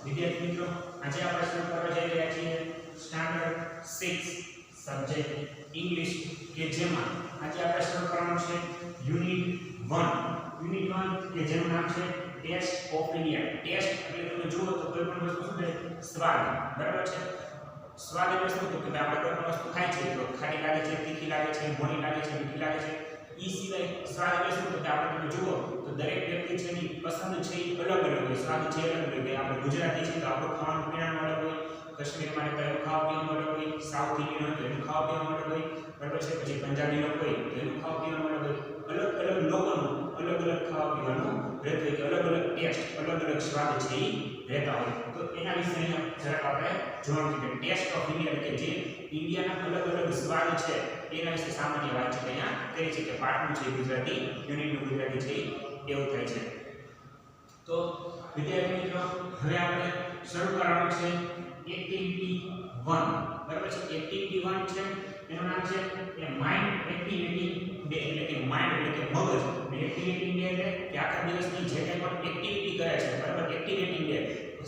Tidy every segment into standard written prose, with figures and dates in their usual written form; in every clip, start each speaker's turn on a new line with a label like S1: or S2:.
S1: વિદ્યાર્થી મિત્રો, આજે આપણે શરૂ કરવા જઈ રહ્યા છીએ સ્ટાન્ડર્ડ 6 સબ્જેક્ટ ઇંગ્લિશ કે જેમાં આજે આપણે શરૂ કરવાનું છે યુનિટ 1 કે જેનું નામ છે ટેસ્ટ ઓફ ઇન્ડિયા. ટેસ્ટ એટલે તમે જુઓ તો કોઈ પણ વસ્તુ શું છે સ્વાદ, બરાબર છે. સ્વાદ એટલે શું તો કે આપણે કોઈ પણ વસ્તુ ખાય છે તો ખાટી લાગે છે, તીખી લાગે છે, મોળી લાગે છે, મીઠી લાગે છે. ઈ સિવાય સ્વાદ એટલે શું તો કે આપણે તમે જુઓ તો દરેક વ્યક્તિ છે એની પસંદ છે એ અલગ અલગ હોય, સ્વાદ છે અલગ અલગ હોય. આપણે ગુજરાતી છે તો આપણું ખાવાનું પીવાનું અલગ હોય, કાશ્મીરમાં તો એનું ખાવા પીવાનું અલગ હોય, સાઉથ ઇન્ડિયન હોય તો એનું ખાવા પીવાનું અલગ હોય, બરાબર છે. પછી પંજાબી લોકો હોય તો એનું ખાવા પીવાનું અલગ હોય. અલગ અલગ લોકોનું અલગ અલગ ખાવા પીવાનું રહેતું હોય કે અલગ અલગ ટેસ્ટ, અલગ અલગ સ્વાદ છે એ રહેતા હોય. તો એના વિશે અહીંયા જરાક આપણે જોવાનું છે કે ટેસ્ટ ઓફ ઇન્ડિયા કે જે ઇન્ડિયાના અલગ અલગ સ્વાદ છે એના વિશે સામાન્ય વાતચીત અહીંયા કરી છે કે પાઠનું છે ગુજરાતી, યુનિટનું ગુજરાતી છે એવું થાય છે. તો વિદ્યાર્થી મિત્રો, હવે આપણે શરૂ કરવાનું છે એક્ટિવિટી 1, બરાબર છે. એક્ટિવિટી 1 છે એનું નામ છે એ માઇન્ડ એક્ટિવિટી ડે, એટલે કે માઇન્ડ એટલે કે મગજ, અને એક્ટિવિટી ડે એટલે કે આખા દિવસની જે કંઈ પણ એક્ટિવિટી કરે છે, બરાબર, એક્ટિવિટી ડે.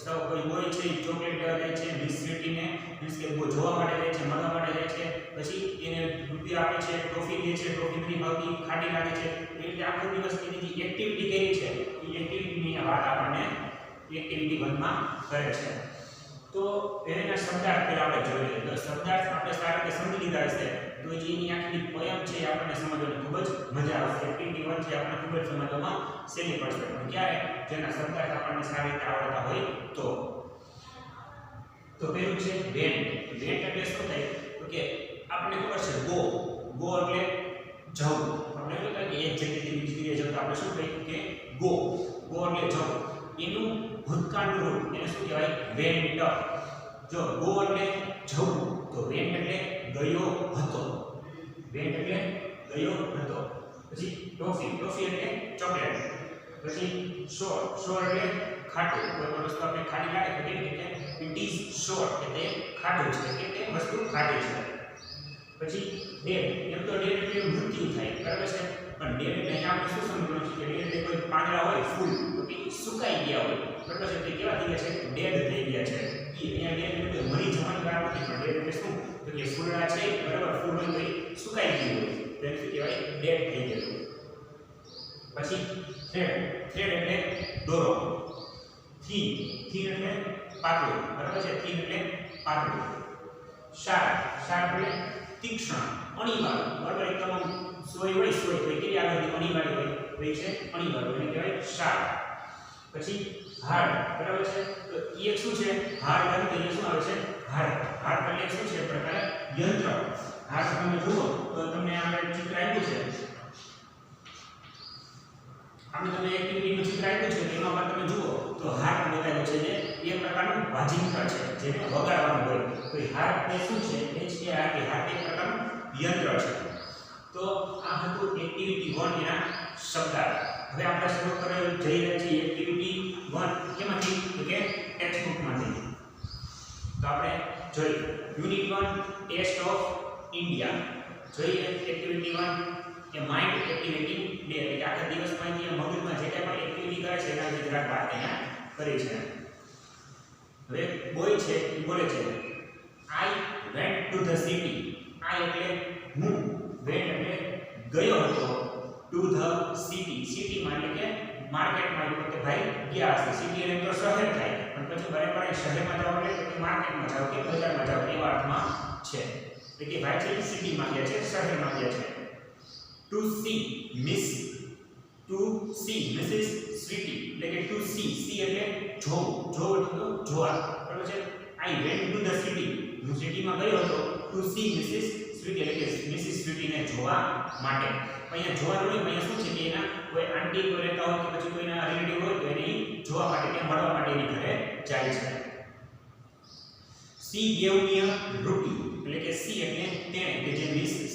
S1: સૌ કોઈ બોય છે ચોકલેટ લેવા જાય છે, મિસ સિટીને મીન્સ કે જોવા માટે જાય છે, મળવા માટે જાય છે, પછી એને રૂપિયા આપે છે, ટ્રોફી દે છે, ટ્રોફી નથી ભાવતી, ખાટી લાગે છે. એ રીતે આખો દિવસ એની જે એક્ટિવિટી કરી છે એ એક્ટિવિટીની વાત આપણને એક્ટિવિટી 1 માં કરે છે. તો એના શબ્દાર્થ પહેલા આપણે જોઈ લઈએ. તો શબ્દાર્થ આપણે સારી રીતે સમજી લીધા હશે તો જે એની આખી પોયમ છે એ આપણને સમજવાની ખૂબ જ મજા આવશે. એક્ટિવિટી 1 છે આપણને ખૂબ જ સમજવામાં સહેલી પડશે. પણ ક્યારે જેના શબ્દાર્થ આપણને સારી રીતે આવડતા હોય તો પેલું છે વેન્ટ. વેન્ટ એટલે શું થાય તો કે આપણને ખબર છે ગો. ગો એટલે જવું. આપણે એવું કહે કે એક જગ્યાએથી બીજી જગ્યાએ જવું તો આપણે શું કહીએ કે ગો. ગો એટલે જવું. એનું ભૂતકાળનું રૂપ એને શું કહેવાય? વેન્ટ. જો ગો એટલે જવું તો વેન્ટ એટલે ગયો હતો. વેન્ટ એટલે ગયો હતો. પછી ટોફી. ટોફી એટલે ચોકલેટ. પછી શોર. શોર એટલે ખાટું. કોઈ પણ વસ્તુ આપણે ખાટી લાગે તો કેવી કે ઇટ ઇઝ શોર, કે તે ખાટું છે, કે તે વસ્તુ ખાટી છે. પછી ડેડ. એમ તો ડેડ એટલે મૃત્યુ થાય, બરાબર છે. પણ ડેડ એટલે આપણે શું સમજવાનું છે કે ડેડ એટલે કોઈ પાંદડા હોય ફૂલ તો કે સુકાઈ ગયા હોય, બરાબર છે. તે કેવા થઈ ગયા છે? ડેડ થઈ ગયા છે. અહીંયા ડેડ એટલે મરી જવાની વાત નથી, પણ ડેડ એટલે શું તો કે ફૂલડા છે, બરાબર, ફૂલ હોય તો એ સુકાઈ ગયું હોય, તેને શું કહેવાય? ડેડ થઈ ગયેલું. પછી થ્રેડ. થ્રેડ એટલે દોરો. થીન. થીન એટલે પાતળું, બરાબર છે. થીન એટલે પાતળું. શાર્પ. શાર્પ એટલે તીક્ષ્ણ, અણીવાળું, બરાબર. એકદમ સોય હોય, સોય તો કેવી આગળથી અણીવાળી હોય તો એ છે અણીવાળું, એને કહેવાય શાર્પ. પછી હાર્ડ, બરાબર છે. તો એ શું છે? હાર્ડ એટલે એ શું આવે છે? હાર્ડ. હાર્ડ એટલે શું છે? પ્રકાર યંત્ર. હાર્ડ તમે જુઓ તો તમને આ ચિત્ર આપ્યું છે. આપણે તમને એક્ટિવિટીનું ચિત્ર આપ્યું છે તો એમાં તમે જુઓ તો હાર્ડ બતાવ્યું છે જે એ પ્રકારનું વાજિંત્ર છે જેને વગાડવાનું હોય. તો એ હાર્ડ એ શું છે? એ છે હાર્ડ એક પ્રકારનું યંત્ર છે. તો આ હતું એક્ટિવિટી 1 એના શબ્દાર્થ. હવે આપણે શરૂ કરવા જઈ રહ્યા છીએ એક્ટિવિટી 1 કેમાંથી તો કે ટેક્સ્ટ બુકમાંથી. તો આપણે જોઈએ યુનિટ 1 ટેસ્ટ ઓફ ઇન્ડિયા. જોઈએ એક્ટિવિટી 1 કે માઇન્ડ એક્ટિવિટી ડે, એટલે આખા દિવસમાં જે મગજમાં જે કંઈ પણ એક્ટિવિટી કરે છે એના વિશે જરાક વાત અહીંયા કરી છે. હવે બોય છે એ બોલે છે I went to the city. I એટલે હું, વેન્ટ એટલે ગયો હતો, ટુ ધ સિટી. સિટીમાં એટલે કે માર્કેટમાં. એટલે કે ભાઈ ગયા હશે. સિટી એટલે તો શહેર થાય, પણ પછી બરાબર શહેરમાં જાવ એટલે કે માર્કેટમાં જાવ કે બજારમાં જાવ એવા અર્થમાં છે. એટલે કે ભાઈ છે સિટીમાં ગયા છે, શહેરમાં ગયા છે. To see miss. To see Mrs Sweety એટલે કે ટુ સી. સી એટલે જોવું. જોવું એટલે જોવા, બરાબર છે. I went to the city. હું સિટીમાં ગયો હતો ટુ સી મિસિસ સ્વીટી એટલે કે મિસિસ સ્વીટીને જોવા માટે. અહીંયા જોવાનું નહીં, અહીંયા શું છે કે એના કોઈ આંટી કોઈ રહેતા હોય કે પછી કોઈના રિલેટિવ હોય તો એને જોવા માટે કે મળવા માટે એની ઘરે જાય છે. સી ગેવ મી અ રૂપી એટલે કે સી એટલે તેણે, કે જે મિસિસ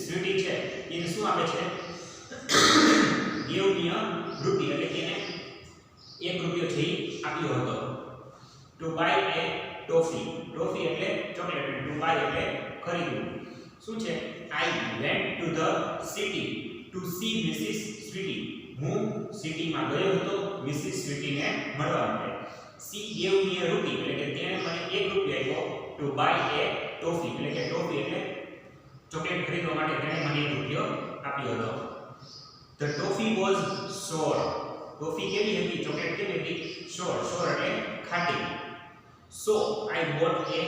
S1: સ્વીટી છે એને શું આપે છે? ગેવ મી અ રૂપી એટલે કે એને 1 રૂપિયો છે આપ્યો હતો. To buy a toffee. Toffee એટલે ચોકલેટ. ટુ બાય એટલે ખરીદવું. શું છે? I went to the city to see Mrs Sweety. હું સિટીમાં ગયો હતો મિસિસ સ્વીટીને મળવા માટે. સી ગેવ મી અ રૂપી એટલે કે તેણે મને 1 રૂપિયો આપ્યો ટુ બાય એ ટોફી એટલે કે ટોફી એટલે ચોકલેટ ખરીદવા માટે તેણે મને 1 રૂપિયો આપ્યો હતો. ધ ટોફી વોઝ સોર. ટોફી કેવી હતી? ચોકલેટ કેવી હતી? સોર. સોર એટલે ખાટી. સો આઈ બોટ એ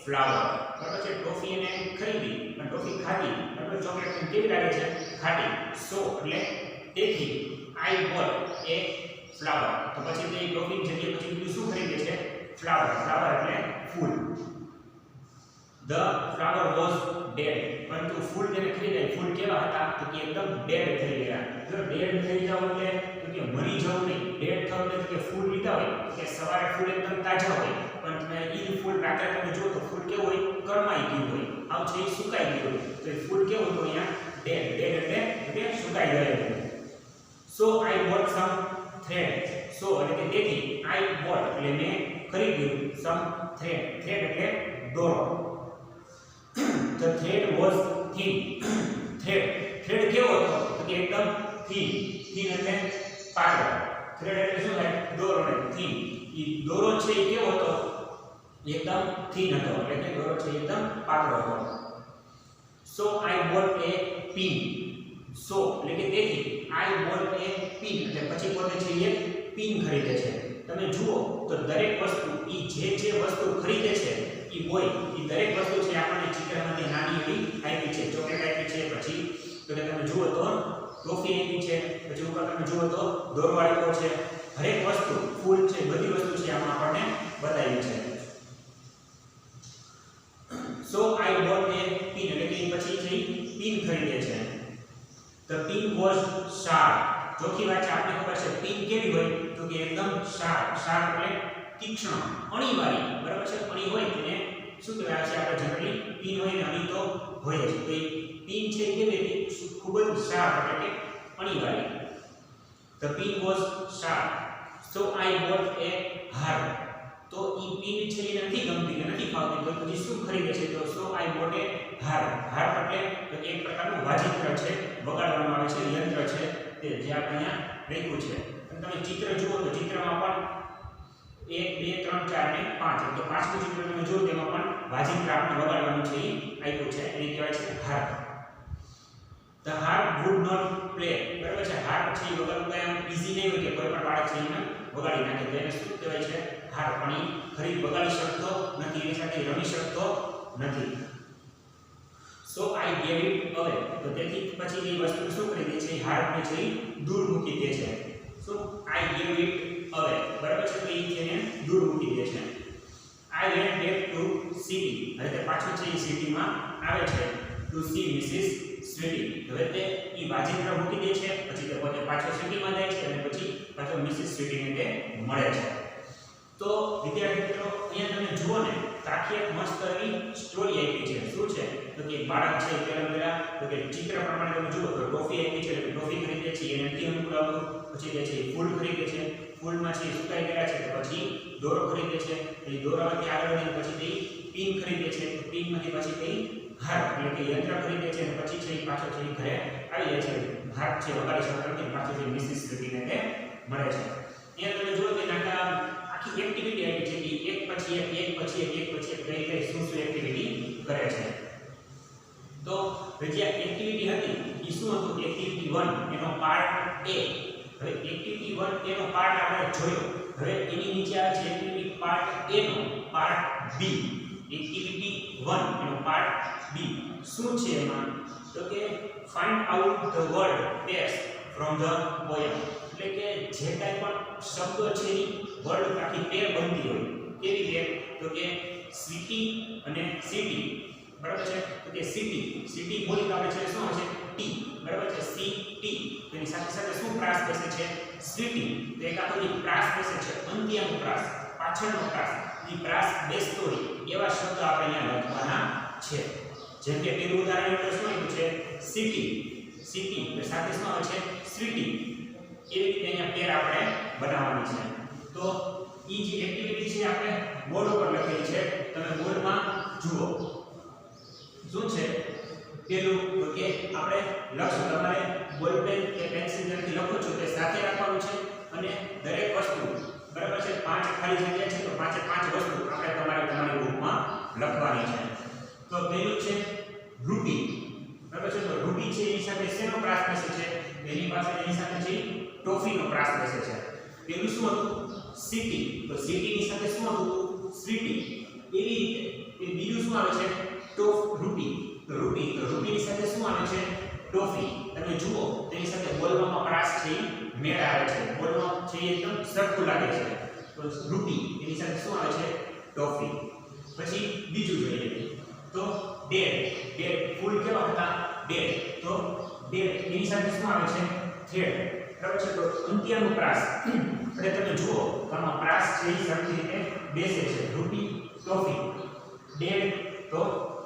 S1: ફ્લાવર. બરાબર છે, ટોફી એને ખરીદી અને ટોફી ખાધી. બરાબર, ચોકલેટ કેવી લાગે છે? ખાટી. સો એટલે તેથી આઈ બોટ એ ફ્લાવર. તો પછી તે ટોફી જગ્યાએ પછી બીજું શું ખરીદે છે? ફ્લાવર. ફ્લાવર એટલે ફૂલ. The flower was dead. પરંતુ ફૂલ જેને ખરીદાય, ફૂલ કેવા હતા? તો કે એકદમ ડેડ થઈ ગયા. જો ડેડ થઈ જાવ એટલે તો કે મરી જવું નહીં. ડેડ થવું એટલે કે ફૂલ લીધા હોય કે સવારે ફૂલ એકદમ તાજા હોય, પણ તમે ઈ ફૂલ રાત્રે તમે જો તો ફૂલ કેવું હોય? કરમાઈ ગયું હોય, આવ છે એ સુકાઈ ગયું હોય. તો એ ફૂલ કેવું હતું અહીંયા? ડેડ. ડેડ એટલે સુકાઈ ગયેલું. સો આઈ બોટ સમ થ્રેડ. સો એટલે કે તેથી આઈ બોટ એટલે મેં ખરીદ્યું સમ થ્રેડ. થ્રેડ એટલે દોરો. The thread was thin. thread કેવો હતો? તો કે એકદમ thin. thin એટલે પાતળો. thread એટલે શું થાય? દોરો ને thin. ઈ દોરો છે એ કેવો હતો? એકદમ thin હતો. એટલે કે દોરો છે એકદમ પાતળો હતો. So I bought a pin. So એટલે કે તેથી I bought a pin એટલે પછી પોતે છે એ પિન ખરીદે છે. તમે જુઓ તો દરેક વસ્તુ ઈ જે વસ્તુ ખરીદે છે ઈ હોય ઈ દરેક વસ્તુ છે આપણને ચિત્રમાંથી નાની એવી આપી છે. ચોકલેટ આપી છે, પછી તો કે તમે જુઓ તો ટોફી આપી છે, પછી ઉપર તમે જુઓ તો દોરો આપ્યો છે. દરેક વસ્તુ ફૂલ છે, બધી વસ્તુ છે આમાં આપણને બતાવી છે. સો આઈ બોટ એ પિન એટલે કે પછી છે પિન ખરીદે છે. The pin was sharp. ચોથી વાત છે આપણને ખબર છે પિન કેવી હોય? તો કે એકદમ શાર્પ. શાર્પ એટલે તીક્ષ્ણ, અણીવાળી. બરાબર છે, અણી હોય તેને શું કહેવાય છે? આપણે જનરલી પિન હોય ને અણી તો હોય જ. તો એ પિન છે કેવી હતી? ખૂબ જ શાર્પ એટલે કે અણીવાળી. The pin was sharp. So I bought a harp. તો ઈ પિન છે એ નથી ગમતી કે નથી ફાવતી, તો પછી શું ખરીદે છે? તો so I bought a harp. Harp એટલે તો એક પ્રકારનું વાજિંત્ર છે, વગાડવામાં આવે છે, યંત્ર છે તે જે આપણે અહીંયા લખ્યું છે. અને તમે ચિત્ર જુઓ તો ચિત્રમાં પણ 1 2 3 4 ને 5 તો પાંચમું ચિત્ર તમે જુઓ તેમાં પણ વાજિંત્ર આપણે વગાડવાનું છે એ આપ્યું છે. એને કહેવાય છે harp. The harp would not play. બરાબર છે, હાર્પ છે એ વગાડવું કઈ આમ ઈઝી નહીં હોય કે કોઈ પણ બાળક છે એને વગાડી નાખે. તો એને શું કહેવાય છે? હાર્પ. પણ એ ખરી વગાડી શકતો નથી, એની સાથે રમી શકતો નથી. સો આઈ ગેવ ઇટ અવે. તો તેથી પછી એ વસ્તુ શું કરી દે છે? હાર્પને છે દૂર મૂકી દે છે. સો આઈ ગેવ ઇટ અવે. બરાબર છે, તો એ તેને દૂર મૂકી દે છે. I went back to city. હવે તે પાછો છે એ સિટીમાં આવે છે ટુ સી મિસિસ સ્વીટી. હવે તે એ વાજિંત્ર મૂકી દે છે, પછી તે પોતે પાછો સિટીમાં જાય છે અને પછી પાછો મિસિસ સ્વીટીને તે મળે છે. તો વિદ્યાર્થી મિત્રો અહીંયા તમે જુઓ ને તો આખી એક મસ્ત એવી સ્ટોરી આપી છે. શું છે? તો કે બાળક છે પહેલા તો કે ચિત્ર પ્રમાણે તમે જુઓ તો ટોફી આપી છે, એટલે ટોફી ખરીદે છે, એને નથી અનુકૂળ આવતું. પછી તે છે ફૂલ ખરીદે છે, ફૂલમાં છે સુકાઈ ગયા છે, તો પછી દોરો ખરીદે છે, પછી દોરામાંથી આગળ વધીને પછી તે પિન ખરીદે છે, તો પિનમાંથી પછી તે હાર્પ એટલે કે યંત્ર ખરીદે છે, અને પછી છે પાછો છે ઘરે આવી જાય છે. હાર્પ છે વગાડી શકતો નથી, પાછો છે મિસિસ સ્વીટીને તે મળે છે. અહીંયા તમે જુઓ કે નાના આખી એક્ટિવિટી આવી છે કે એક પછી એક કઈ કઈ શું એક્ટિવિટી કરે છે. તો જે એક્ટિવિટી હતી એ શું હતું? એક્ટિવિટી 1 એનો પાર્ટ A. હવે એક્ટિવિટી 1 એનો પાર્ટ આપણે જોયો. હવે એની નીચે આવે છે એક્ટિવિટી પાર્ટ A નો પાર્ટ B. એક્ટિવિટી 1 એનો પાર્ટ B શું છે એમાં? તો કે find out the word pairs from the poem. એટલે કે જે કાંઈ પણ શબ્દો છે એ વર્ડ આખી પેર બનતી હોય. કેવી પેર? તો કે સ્વીટી અને સિટી. બરાબર છે, તો કે સિટી બોલી તો આપણે છે શું આવે છે? ટી. બરાબર છે, સિટી. તેની સાથે સાથે શું પ્રાસ બેસે છે? સ્વીટી. તો એક આખો જે પ્રાસ બેસે છે, અંત્યનો પ્રાસ, પાછળનો પ્રાસ, એ પ્રાસ બેસતો હોય એવા શબ્દ આપણે અહીંયા લખવાના છે. જેમ કે પેલું ઉદાહરણ એટલે શું આપ્યું છે? સિટી. એટલે સાથે શું આવે છે? સ્વીટી. એવી રીતે અહીંયા પેર આપણે બનાવવાની છે. તો ઈ જે એક્ટિવિટી છે આપણે બોર્ડ ઉપર લખેલી છે, તમે બોર્ડમાં જુઓ શું છે. પેલું તો કે આપણે લખશું, તમારે બોલ પેન કે પેન્સિલ જેથી લખો છો તે સાથે રાખવાનું છે, અને દરેક વસ્તુ બરાબર છે 5 ખાલી જગ્યા પાંચે પાંચ વસ્તુ આપણે તમારી બુકમાં લખવાની છે. તો પહેલું છે રૂપી. બરાબર છે. તો રૂપી છે એની સાથે શેનો પ્રાસ બેસે છે? એની પાસે એની સાથે છે ટોફીનો પ્રાસ બેસે છે. પેલું શું હતું? સિટી. તો સિટીની સાથે શું હતું? સ્વીટી. એવી રીતે એ બીજું શું આવે છે? રૂપી. તો રૂપીની સાથે શું આવે છે? ટોફી. તમે જુઓ તેની સાથે બોલવામાં પ્રાસ છે મેળ આવે છે. બોલવામાં છે એકદમ સરખું લાગે છે. તો રૂપી એની સાથે શું આવે છે? ટોફી. પછી બીજું જોઈએ તો ડેડ ફૂલ કેવા હતા? ડેડ. તો ડેડ એની સાથે શું આવે છે? થ્રેડ. બરાબર છે. તો અંત્યનું પ્રાસ એટલે તમે જુઓ તો આમાં પ્રાસ છે એ સરખી રીતે બેસે છે. રૂપી, ટોફી, ડેડ, તો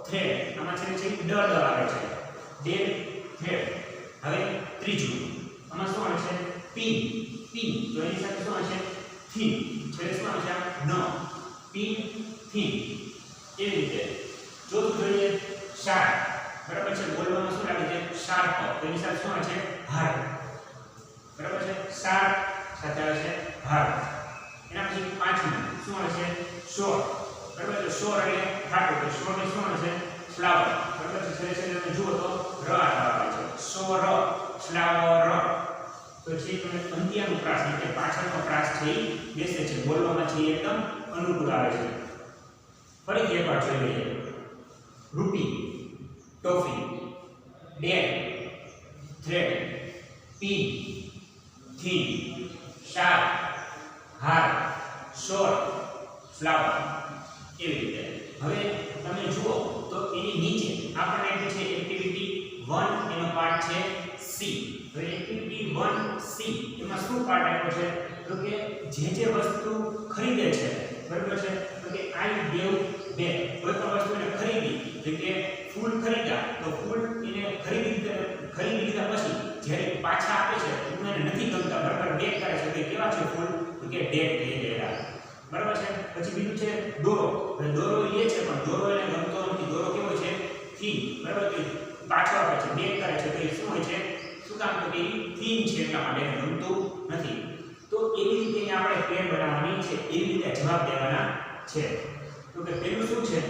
S1: થ્રેડ. આમાં છે ડ આવે છે. Dead, thread. હવે ત્રીજું આમાં શું આવે છે? પિન. તો એની સાથે શું આવે છે? થીન. એટલે શું આવે છે? ન. Pin, thin. એવી રીતે ચોથું જોઈએ શાર્પ. બરાબર છે. બોલવામાં શું લાગે છે? શાર્પ. તો એની સાથે શું આવે છે? હાર્ડ. બરાબર છે. શાર્પ સાથે આવે છે હાર્ડ. એના પછી પાંચમું શું આવે છે? શોર. બરાબર છે. શોર એટલે હાર્ડ. તો શોર ને શું આવે છે? ફ્લાવર. બરાબર છે. છેલ્લે તમે જુઓ તો ર આવે છે. શોર, ફ્લાવર. તો છે તમે અંત્યનું પ્રાસ એટલે પાછળનો પ્રાસ છે એ બેસે છે. બોલવામાં છે એકદમ અનુકૂળ આવે છે. ફરીથી એકવાર જોઈ લઈએ. Rupee, toffee, dead, thread, pin, thin, sharp, hard, shore, flower. એવી રીતે હવે તમે જુઓ તો એની નીચે આપણને આપી છે એક્ટિવિટી 1 એનો પાર્ટ છે સી. તો એક્ટિવિટી 1 સી એમાં શું પાર્ટ આપ્યો છે? તો કે જે વસ્તુ ખરીદે છે. બરાબર છે. તો કે આઈ ગેવ બેક. કોઈ પણ વસ્તુ એને ખરીદી, જેમ કે ફૂલ ખરીદ્યા તો ફૂલ એને ખરીદી લીધા પછી જ્યારે પાછા આપે છે એને નથી ગમતા. બરાબર બેક કરે છે. તો કેવા છે ફૂલ? તો કે ડેડ થઈ ગયેલા. બરાબર છે. પછી બીજું છે દોરો. દોરો લે છે પણ દોરો એને ગમતો નથી. દોરો કેવો છે? થીન. બરાબર છે. પાછો આપે છે, બેક કરે છે. તો એ શું હોય છે? શું કામ? તો કે થીન છે એટલા માટે એને ગમતું નથી. તો એવી રીતે આપણે પેન બનાવવાની છે. એવી રીતે જવાબ દેવાના છે. તો કે પેલું શું છે?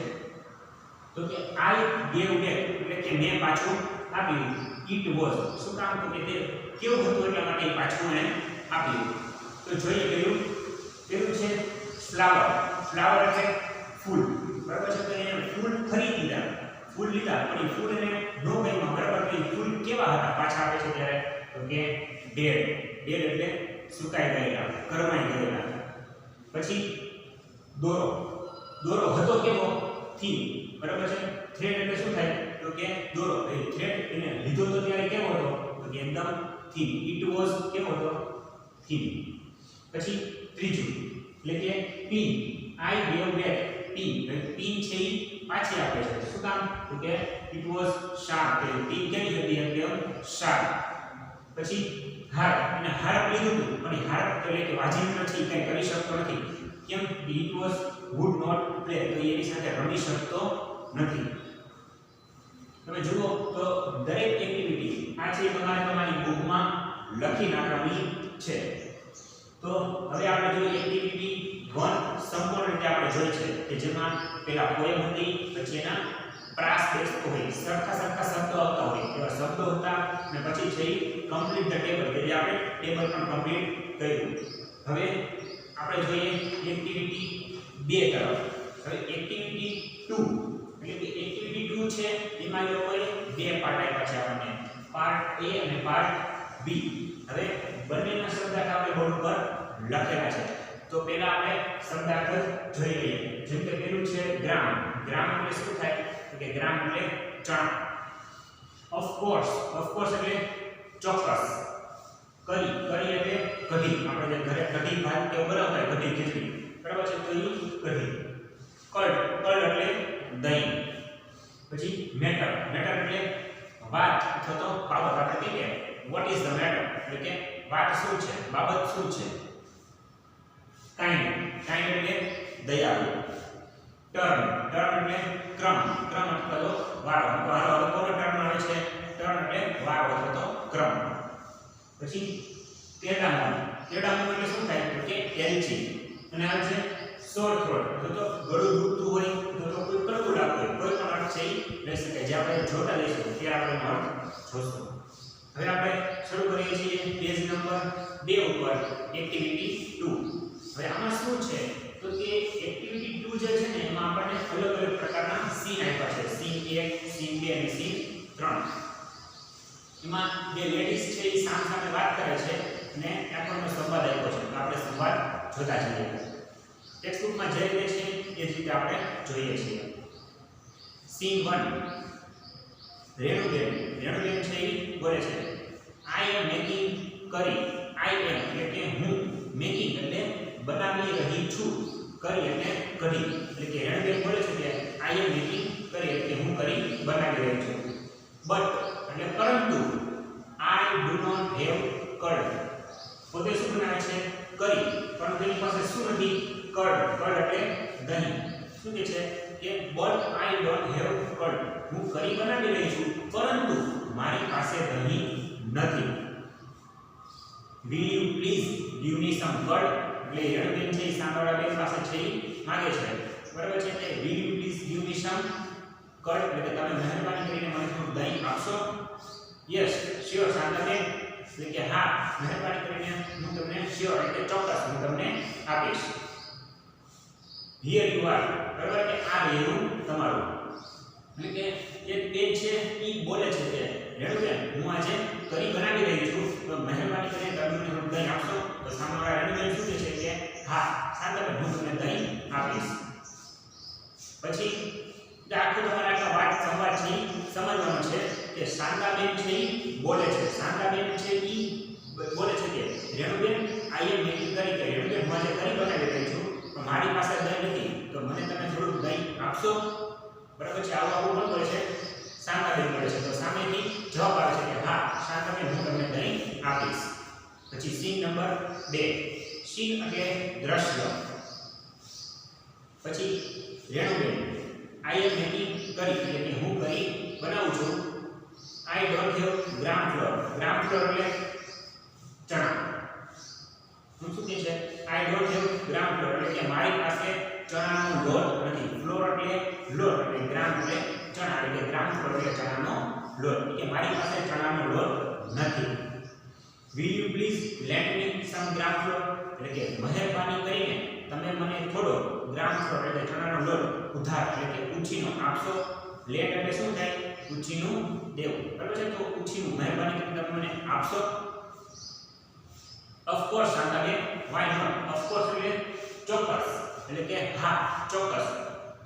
S1: તો કે આઈ ગેવ બેક એટલે કે મેં પાછું આપ્યું. It was. શું કામ? તો કે તે કેવું હતું એટલા માટે પાછું એને આપ્યું. તો જોઈએ પેલું છે ફ્લાવર. ફ્લાવર એટલે ફૂલ. બરાબર છે. તો એને ફૂલ ખરીદી લીધા. ફૂલ લીધા પણ એ ફૂલ એને નો ગમ્યા. બરાબર. તો એ ફૂલ કેવા હતા પાછા આપે છે ત્યારે? તો કે ડેડ. ડેડ એટલે સુકાઈ ગયેલા, કરમાઈ ગયેલા. પછી દોરો હતો કેવો? થીન. બરાબર છે. થ્રેડ એટલે શું થાય? તો કે દોરો. એ થ્રેડ એને લીધો તો ત્યારે કેવો હતો? તો કે એકદમ થીન. ઇટ વોઝ કેવો હતો? થીન. પછી ત્રીજું એટલે કે pin. I gave back pin. Pin છે એ પાછી આપે છે. શું કામ? તો કે ઇટ વોઝ શાર્પ. પિન કેવી હતી? એકદમ શાર્પ. પછી હાર્પ. અને હાર્પ લીધું હતું પણ હાર્પ એટલે કે વાજિંત્ર છે કંઈ કરી શકતો નથી. કેમ? It was would not play. તો એની સાથે રમી શકતો નથી. તમે જુઓ તો દરેક એક્ટિવિટી આ છે તમારી બુકમાં લખી નાખવાની છે. તો હવે આપણે જોઈએ એક્ટિવિટી 1 સંપૂર્ણ રીતે આપણે જોઈ છે કે જેમાં પહેલા પોએમ હતી, પછી એના પ્રાસ બેસતો હોય, સરખા શબ્દો આવતા હોય એવા શબ્દો હતા, અને પછી છે કમ્પ્લીટ ધ ટેબલ કે જે આપણે ટેબલ પણ કમ્પ્લીટ કર્યું. હવે આપણે જોઈએ એક્ટિવિટી 2 તરફ. હવે એક્ટિવિટી 2 એટલે કે એક્ટિવિટી 2 છે એમાં એ લોકોએ 2 પાર્ટ આપ્યા છે આપણને, પાર્ટ A અને પાર્ટ B. હવે બંનેના શબ્દાર્થ આપણે બોર્ડ પર લખેલા છે. તો પહેલા આપણે શબ્દાર્થ જોઈ લઈએ. જેમ કે પેલું છે ગ્રામ. ગ્રામ એટલે શું થાય? તો કે ગ્રામ એટલે ચણા. ઓફ કોર્સ એટલે ચોક્કસ. કરી એટલે કઢી. આપણે જે ઘરે કઢી ભાત કે બનાવતા હોય કઢી ખીચડી. બરાબર છે. તો એ કઢી. કર્ડ એટલે દહીં. પછી મેટર એટલે વાત અથવા તો બાબત. આપણે કહીએ વોટ ઇઝ ધ મેટર એટલે કે વાત શું છે, બાબત શું છે. કાઇન્ડ એટલે દયાળુ. ટર્ન એટલે ક્રમ અથવા તો વારો. તો હાલો કોનો ટર્ન આવે છે? ટર્ન એટલે વારો અથવા તો ક્રમ. પછી તેડામણ એટલે શું થાય? તો કે એલચી. અને આવે છે સોર થ્રોટ તો ગળું દુખતું હોય તો કોઈ કડવું લાગતું હોય કોઈ પણ અર્થ છે એ લઈ શકાય. જે આપણે જોતા લઈશું ત્યારે આપણે એનો અર્થ જોશું. હવે આપણે શરૂ કરીએ છીએ પેજ નંબર 2 ઉપર એક્ટિવિટી 2. હવે આમાં શું છે તો કે એક્ટિવિટી 2 જે છે ને એમાં આપણને અલગ અલગ પ્રકારના સીન આપ્યા છે. સીન 1, સીન 2 અને સીન 3. એમાં બે લેડીઝ છે એ સામ સામે વાત કરે છે અને આપણને સંવાદ આપ્યો છે. તો આપણે સંવાદ જોતા જઈએ. ટેક્સ્ટબુકમાં જે રીતે છે એ જ રીતે આપણે જોઈએ છીએ. સીન 1. રેણુબેન છે એ બોલે છે આઈ એમ મેકિંગ કરી. આઈ એમ એટલે કે હું, મેકિંગ એટલે બનાવી રહી છું, કરી એટલે કઢી. એટલે કે રેણુબેન બોલે છે કે આઈ એમ મેકિંગ કરી એટલે હું કરી બનાવી રહી છું. બટ એટલે પરંતુ I do not have curd. પોતે શું બનાવે છે કરી, પણ તેની પાસે શું નથી કર્ડ. કર્ડ એટલે દહીં. શું કહે છે કે but I don't have curd. હું કરી બનાવી રહી છું પરંતુ મારી પાસે દહીં નથી. Will you please give me some curd. એટલે રેણુબેન છે સાંભળવા બેન પાસે છે માંગે છે બરાબર છે. એટલે will you please give me some curd એટલે કે તમે મહેરબાની કરીને મને થોડું દહીં આપશો. યસ શ્યોર શાંતાબેન એટલે કે હા મહેરબાની કરીને હું તમને શ્યોર એટલે ચોક્કસ હું તમને આપીશ. હિયર યુ આર બરાબર કે આ રહ્યું તમારું. એટલે કે એક પેજ છે ઈ બોલે છે કે રેણુબેન હું આજે કરી બનાવી રહી છું તો મહેરબાની કરીને તમે મને થોડું દહીં આપશો. તો સામેવાળા રેણુબેન શું કહે છે કે હા શાંતાબેન હું તમને દહીં આપીશ. પછી આખું તમારે આખા વાત સંવાદ છે સમજવાનો છે કે શાંતાબેન છે ઈ બોલે છે. શાંતાબેન છે ઈ બોલે છે કે રેણુબેન આઈ એમ મેકિંગ કરી કે રેણુબેન હું આજે કરી બનાવી રહી છું પણ મારી પાસે દહીં નથી તો મને તમે થોડું દહીં આપશો. બરાબર છે. આવું પણ બોલે છે શાંતાબેન બોલે છે. તો સામેથી જવાબ આવે છે કે હા શાંતાબેન હું તમને દહીં આપીશ. પછી સીન નંબર 2. સીન એટલે દ્રશ્ય. પછી રેણુબેન આઈ એમ મેકિંગ કરી એટલે કે હું કરી બનાવું છું. આઈ don't have gram floor. Gram flour એટલે ચણા. હું શું કહે છે આઈ ડોન્ટ હેવ ગ્રામ ફ્લોર એટલે કે મારી પાસે ચણાનો લોટ નથી. ફ્લોર એટલે લોટ એટલે ગ્રામ એટલે ચણા એટલે ગ્રામ ફ્લોર એટલે ચણાનો લોટ. એટલે મારી પાસે ચણાનો લોટ નથી. Will you please lend me some gram flour એટલે કે મહેરબાની કરીને તમે મને થોડો ગ્રામ ફ્લોર એટલે ચણાનો લોટ ઉધાર એટલે કે ઉછીનો આપશો. લેટ એટલે શું થાય ઉછીનું દેવું. બરાબર છે. તો ઉછીનું મહેરબાની કરીને તમે મને આપશો. ઓફ કોર્સ શાંતાબેન વાય નોટ. ઓફ કોર્સ એટલે ચોક્કસ એટલે કે હા ચોક્કસ.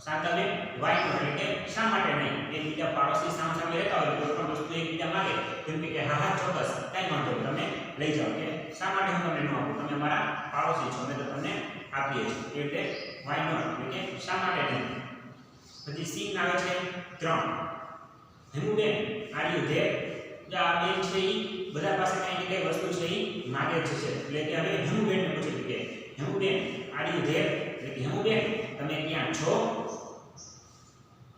S1: શાંતાબેન વાય નોટ એટલે કે શા માટે નહીં. એકબીજા પાડોશી સામે સામે રહેતા હોય કોઈ પણ વસ્તુ એકબીજા માંગે તેમ કે હા હા ચોક્કસ કઈ વાંધો નહીં તમે લઈ જાઓ. કે શા માટે હું તમને ન આપું, તમે મારા પાડોશી છો અમે તો તમને આપીએ છીએ. એટલે વાય નોટ એટલે કે શા માટે નહીં. પછી સીન આવે છે 3. હેમુબેન આર યુ ધેર. આ બેન છે ઈ બધા પાસે કઈ ને કઈ વસ્તુ છે ઈ માંગે છે. એટલે કે હવે હેમુબેનને પૂછે કે હેમુબેન આર યુ ધેર એટલે કે હેમુબેન તમે ક્યાં છો.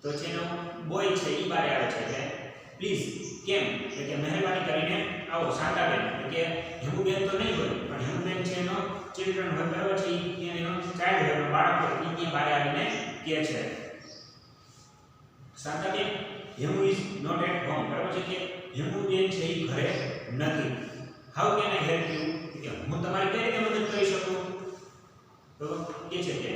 S1: તો છે નો બોય છે ઈ બારે આવે છે કે પ્લીઝ કેમ એટલે કે મહેરબાની કરીને આવો. શાંતાબેન એટલે કે હેમુબેન તો નહીં હોય પણ હેમુબેન છે એનો ચિલ્ડ્રન હોય બરાબર છે ઈ એનો ચાઇલ્ડ હોય બાળક હોય ઈ ત્યાં બારે આવીને કહે છે શાંતાબેન Hemu is not at home. બરાબર છે કે હેમુબેન છે ઈ ઘરે નથી. How can I help you કે હું તમારી કઈ રીતે મદદ કરી શકું. તો કે છે કે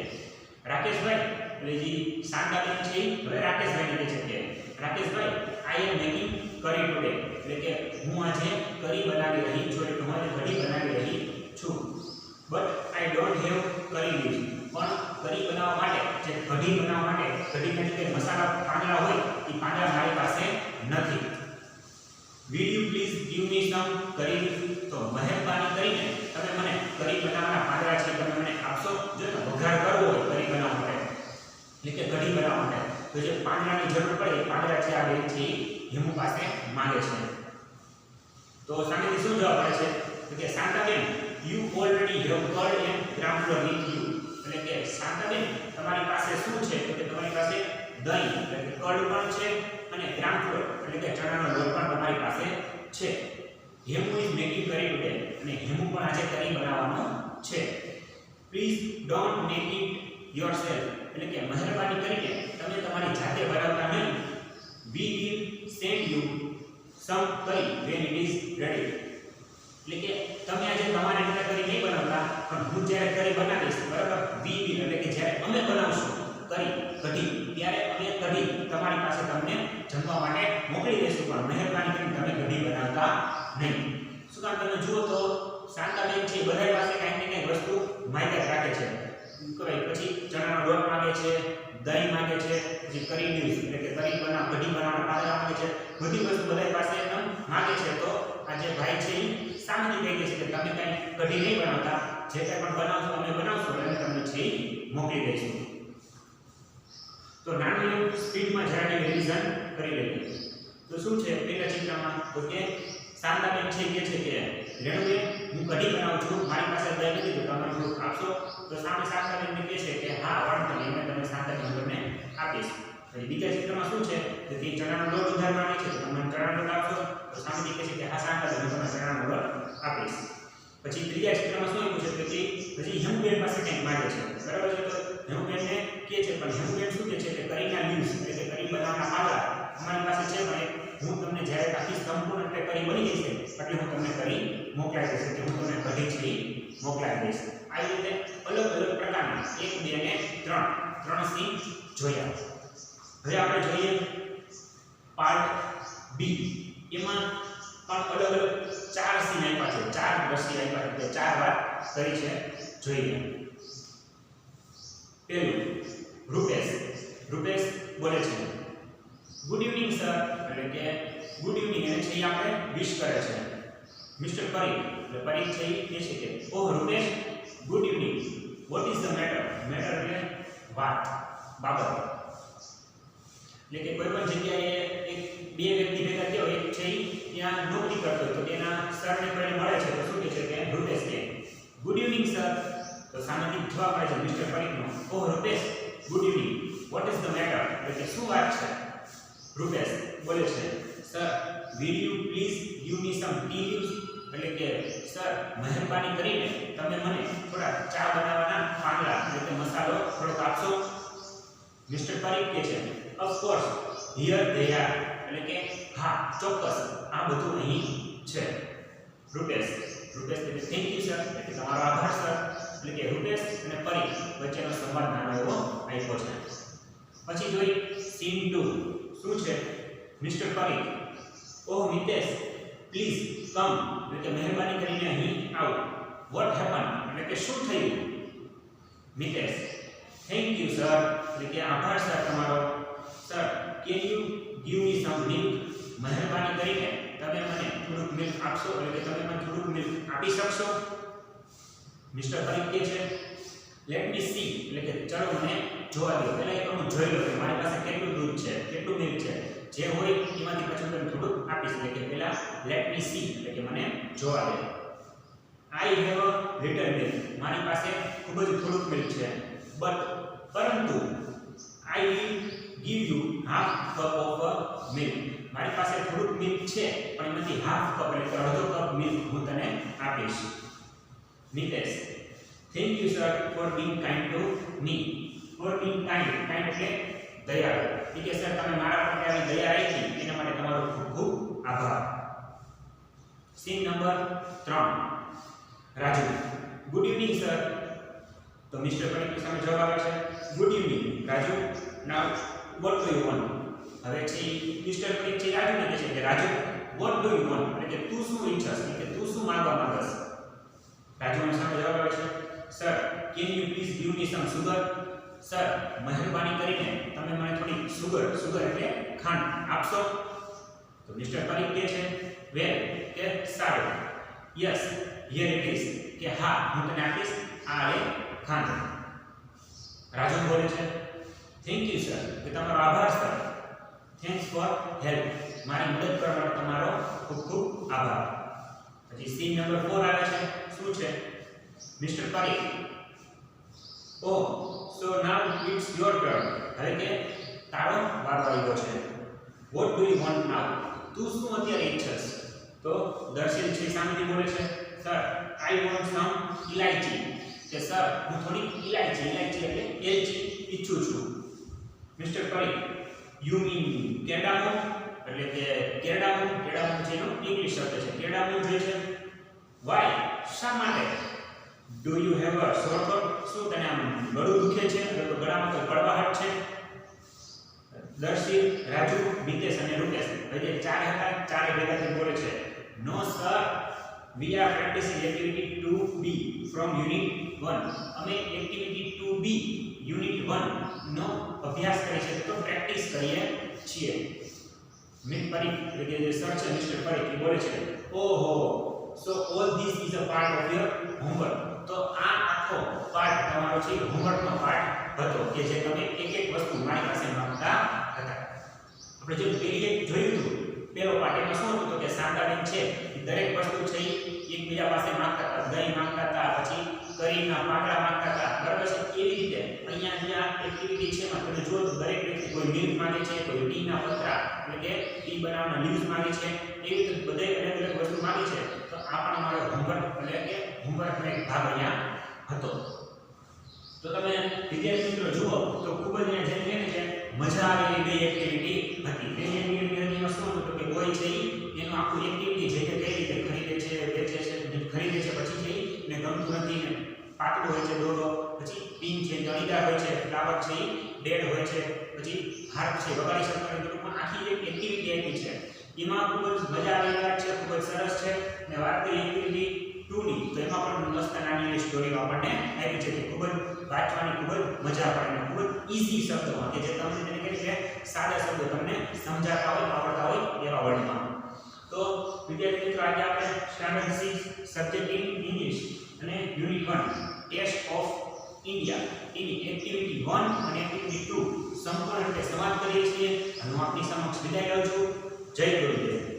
S1: રાકેશભાઈ એટલે જે શાંતાબેન છે ઈ હવે રાકેશભાઈને કહે છે કે રાકેશભાઈ આઈ એમ મેકિંગ કરી ટુડે એટલે કે હું આજે કરી બનાવી રહી છું એટલે હું આજે કઢી બનાવી રહી છું. બટ આઈ ડોન્ટ હેવ કરી લીવ્સ. પણ કરી બનાવવા માટે જે કઢી બનાવવા માટે કઢીના જે મસાલા પાંદડા હોય એ પાંદડા મારી પાસે નથી. Will you please give me some curry. તો મહેરબાની કરીને તમે મને કરી બનાવવાના પાંદડા છે તમે મને આપશો. જો ને વઘાર કરવો હોય કરી બનાવવા માટે એટલે કે કઢી બનાવવા માટે તો જે પાંદડાની જરૂર પડે એ પાંદડા છે આ બેન છે હેમુ પાસે માંગે છે. તો સામેથી શું જવાબ મળે છે તો કે શાંતાબેન you already have curd and gram flour with you. એટલે કે શાંતાબેન તમારી પાસે શું છે તો કે તમારી પાસે દહીં એટલે કે કર્ડ પણ છે અને ગ્રામ ફ્લોર એટલે કે ચણાનો લોટ પણ તમારી પાસે છે. હેમુ ઇઝ મેકિંગ કરી ટુડે અને હેમુ પણ આજે કરી બનાવવાનો છે. Please don't make it yourself એટલે કે મહેરબાની કરીને તમે તમારી જાતે બનાવતા નહીં. We will send you some કરી when it is ready. એટલે કે તમે આજે તમારી રીતે કરી નહીં બનાવતા, પણ હું જ્યારે કરી બનાવીશ, બરાબર, વી વિલ એટલે કે જ્યારે અમે બનાવશું કરી કઢી, ત્યારે અમે કઢી તમારી પાસે તમને જમવા માટે મોકલી દઈશું, પણ મહેરબાની કરીને તમે કઢી બનાવતા નહીં. શું કામ? તમે જુઓ તો શાંતાબેન છે બધા પાસે કાંઈક ને કંઈક વસ્તુ માંગ્યા રાખે છે. પછી ચણાનો લોટ માંગે છે, દહીં માંગે છે, પછી કરી લીવ્સ એટલે કે કરી બનાવ કઢી બનાવવાના પાંદડા માંગે છે. બધી વસ્તુ બધા પાસે એમ માંગે છે. તો આ જે ભાઈ છે એ સામેથી કહી દે છે કે તમે કાંઈ કઢી નહીં બનાવતા, જે કાંઈ પણ બનાવશો અમે બનાવશો એટલે તમને છે એ મોકલી દઈશું. તો નાનું એવું સ્પીડમાં જરાક રિવિઝન કરી લઈએ. તો શું છે પહેલા ચિત્રમાં? તો કે શાંતાબેન છે કે રેણુબેન હું કઢી બનાવું છું, મારી પાસે દહીં નથી, તો તમે થોડું આપશો? તો સામે શાંતાબેન કહે છે કે હા વાંધો નહીં, અમે તમને શાંતાબેન તમને આપીશ. પછી બીજા ચિત્રમાં શું છે? તો તે ચણાનો લોટ ઉધાર માંગે છે, તો તમે ચણાનો લોટ આપશો? તો સામેથી કહે છે કે હા શાંતાબેન હું તમને ચણાનો લોટ આપીશ. પછી ત્રીજા ચિત્રમાં શું આપ્યું છે? તો તે પછી હેમુબેન પાસે કંઈક માંગે છે, બરાબર છે? તો હેમુબેનને કહે છે, પણ હેમુબેન શું કહે છે કે કરીના લીવ્સ એટલે કે કરી બનાવવાના પાંદડા અમારી પાસે છે, પણ હું તમને જ્યારે આખી સંપૂર્ણ એટલે કરી બની જશે એટલે હું તમને કરી મોકલાવી દઈશ, કે હું તમને કઢી છે મોકલાવી દઈશ. આવી રીતે અલગ અલગ પ્રકારના 1 2 અને 3 સીન જોયા. હવે આપણે જોઈએ પાર્ટ બી. એમાં પણ અલગ અલગ 4 સીન આપ્યા છે, 4 દ્રશ્ય આપ્યા છે, 4 વાર કરી છે. જોઈએ. પહેલું રૂપેશ બોલે છે ગુડ ઇવનિંગ સર, એટલે કે ગુડ ઇવનિંગ એને છે આપણે વિશ કરે છે. મિસ્ટર પરીખ એટલે પરીખ છે એ કહે છે કે oh Rupesh good evening, what is the matter? Matter એટલે વાત, બાબત. એટલે કે કોઈ પણ જગ્યાએ એક બે વ્યક્તિ ભેગા થયો, એક છે ત્યાં નોકરી કરતો હોય, તો તેના સરને કોઈને મળે છે, તો શું કહે છે કે રૂપેશ કે ગુડ ઇવનિંગ સર. તો સામેથી જવાબ મળે છે મિસ્ટર પરીખનો oh Rupesh good evening, what is the matter? એટલે કે શું વાત છે? રૂપેશ બોલે છે sir will you please give me some tea leaves, એટલે કે સર મહેરબાની કરીને તમે મને થોડા ચા બનાવવાના પાંદડા એટલે કે મસાલો થોડોક આપશો? મિસ્ટર પરીખ કહે છે of course here they are, એટલે કે હા ચોક્કસ આ બધું અહીં છે. રૂપેશ કહે થેન્ક યુ સર, એટલે તમારો આભાર સર. એટલે કે રૂપેશ અને પરીખ વચ્ચેનો સંવાદ નાનો એવો આપ્યો છે. પછી જોઈ સીન 2. શું છે? Mister Parikh oh Mitesh please come, એટલે કે મહેરબાની કરીને અહીં આવો. What happen? એટલે કે શું થયું? મિતેશ થેન્ક યુ સર, એટલે કે આભાર સર તમારો. Sir can you give me some milk, મહેરબાની કરીને તમે મને થોડુંક મિલ્ક આપશો, એટલે કે તમે મને થોડુંક મિલ્ક આપી શકશો? મિસ્ટર પરીખ કહે છે લેટ મી સી, એટલે કે ચલો મને જોવા દો, પહેલા એક હું જોઈ લઉં કે મારી પાસે કેટલું દૂધ છે, કેટલું મિલ્ક છે, જે હોય એમાંથી પછી તમને થોડુંક આપીશ. એટલે કે પહેલા લેટ મી સી એટલે કે મને જોવા દે. I have a little milk, મારી પાસે ખૂબ જ થોડુંક મિલ્ક છે, પરંતુ I will give you half cup of milk, મારી પાસે થોડુંક મિલ્ક છે પણ એમાંથી હાફ કપ એટલે કે અડધો કપ મિલ્ક હું તને આપીશ. Mitesh thank you sir for being kind to me, four being kind એટલે દયાળુ. ઠીક છે સર, તમે મારા પર આવી દયા રાખી એના માટે તમારો ખૂબ ખૂબ આભાર. Scene number 3. Raju good evening sir. તો મિસ્ટર પરીખ સામે જવાબ આવે છે good evening Raju, now vote do you want? હવે છે મિસ્ટર પરીખ છે રાજુને કહે છે કે Raju vote do you want, એટલે કે તું શું ઈચ્છસ, એટલે કે તું શું માંગવા માંગસ? રાજુનો સામે જવાબ આવે છે sir can you please give me some sugar, sir મહેરબાની કરીને તમે મને થોડી સુગર એટલે ખાંડ આપશો? તો મિસ્ટર પરીખ કહે છે વેલ, કે સારું. યસ હિયર ઇટ ઇઝ, કે હા હું તને આપીશ આ લે ખાંડ. રાજુ બોલે છે થેન્ક યુ સર, કે તમારો આભાર સર. થેન્ક્સ ફોર હેલ્પ, મારી મદદ કરવા માટે તમારો ખૂબ ખૂબ આભાર. પછી સીન નંબર 4 આવે છે. શું છે? Mister Parikh oh so now it's your turn, હવે કે તારો વારો આવ્યો છે. What do you want now, તું શું અત્યારે ઈચ્છસ? તો દર્શન છે સામેથી બોલે છે સર આઈ વોન્ટ સમ ઇલાયચી, કે સર હું થોડી ઇલાયચી એટલે એલચી ઈચ્છું છું. મિસ્ટર પરીખ, યુ મીન કેડામોમ એટલે કે કેડામોમ જેનો ઇંગ્લિશ શબ્દ છે. કેડામોમ જોઈએ છે. વાય શા માટે? ડુ યુ હેવ અ સોર થ્રોટ? શું તને આમ ગળું દુખે છે અથવા તો ગળામાં કોઈ કડવાહટ છે? દર્શિત, રાજુ, મિતેશ અને રૂપેશ જે ચાર હતા ચારે ભેગા થઈને બોલે છે no sir, we are practising activity 2B from unit 1. અમે એક્ટિવિટી 2B યુનિટ 1 નો અભ્યાસ કરીએ છીએ તો પ્રેક્ટિસ કરીએ છીએ. મિત પરીખ એટલે કે જે સર છે મિસ્ટર પરીખ એ બોલે છે ઓહો, સો all this is a part of your homework. તો આ આખો પાર્ટ તમારો છે હોમવર્કનો પાર્ટ હતો કે જે તમે એક એક વસ્તુ મારી પાસે માંગતા હતા. આપણે જે પેલી એક જોયું હતું પેલો પાર્ટ એમાં શું હતું તો કે સાંદાબેન છે દરેક વસ્તુ છે એકબીજા પાસે માંગતા હતા. દહીં માંગતા હતા, પછી કરીના પાંદડા માંગતા હતા, બરાબર છે. એવી રીતે અહીંયા જે આ એક્ટિવિટી છે એમાં તમે જુઓ તો દરેક વ્યક્તિ કોઈ મિલ્ક માંગે છે, કોઈ ટીના પત્રા એટલે કે ટી બનાવવાના લીવ્સ માંગે છે, એવી રીતે બધે અલગ અલગ વસ્તુ માંગે છે. તો આ પણ અમારો હોમવર્ક એટલે કે હોમવર્કનો એક ભાગ અહીંયા હતો. તો તમે વિદ્યાર્થી મિત્રો જુઓ તો ખૂબ જ અહીંયા જેમ કે મજા આવે એવી બે એક્ટિવિટી હતી. પહેલી એક્ટિવિટીમાં શું હતું કે કોઈ છે એનું આખું એક્ટિવિટી છે કે કઈ રીતે ખરીદે છે, વેચે છે, ખરીદે છે, પછી છે ને ગમતું નથી ને પાતળો હોય છે દોરો, પછી પિન છે, અણીદાર હોય છે, ફ્લાવર છે ડેડ હોય છે, પછી હાર્પ છે વગાડી શકતા નથી. ટૂંકમાં આખી એક એક્ટિવિટી આપી છે. એમાં ખૂબ જ મજા આવી વાત છે, ખૂબ જ સરસ છે. ને વાત કરી એક્ટિવિટી 2D તો એમાં પણ મસ્ત નાની સ્ટોરીઓ આપણને આપી છે કે ખૂબ જ વાંચવાની ખૂબ જ મજા પડે અને ખૂબ જ ઈઝી શબ્દોમાં કે જે તમને તેને કહે છે સાદા શબ્દો તમને સમજાતા હોય આવડતા હોય એવા વર્ડમાં. તો વિદ્યાર્થી મિત્રો આજે આપણે સ્ટાન્ડર્ડ 6 સબ્જેક્ટ ઇન ઇંગ્લિશ અને યુનિટ 1 ટેસ્ટ ઓફ ઇન્ડિયા એની એક્ટિવિટી 1 અને એક્ટિવિટી 2 સંપૂર્ણ રીતે સમાપ્ત કરીએ છીએ. હું આપની સમક્ષ વિદાય લઉં છું. જય ગુરુદેવ.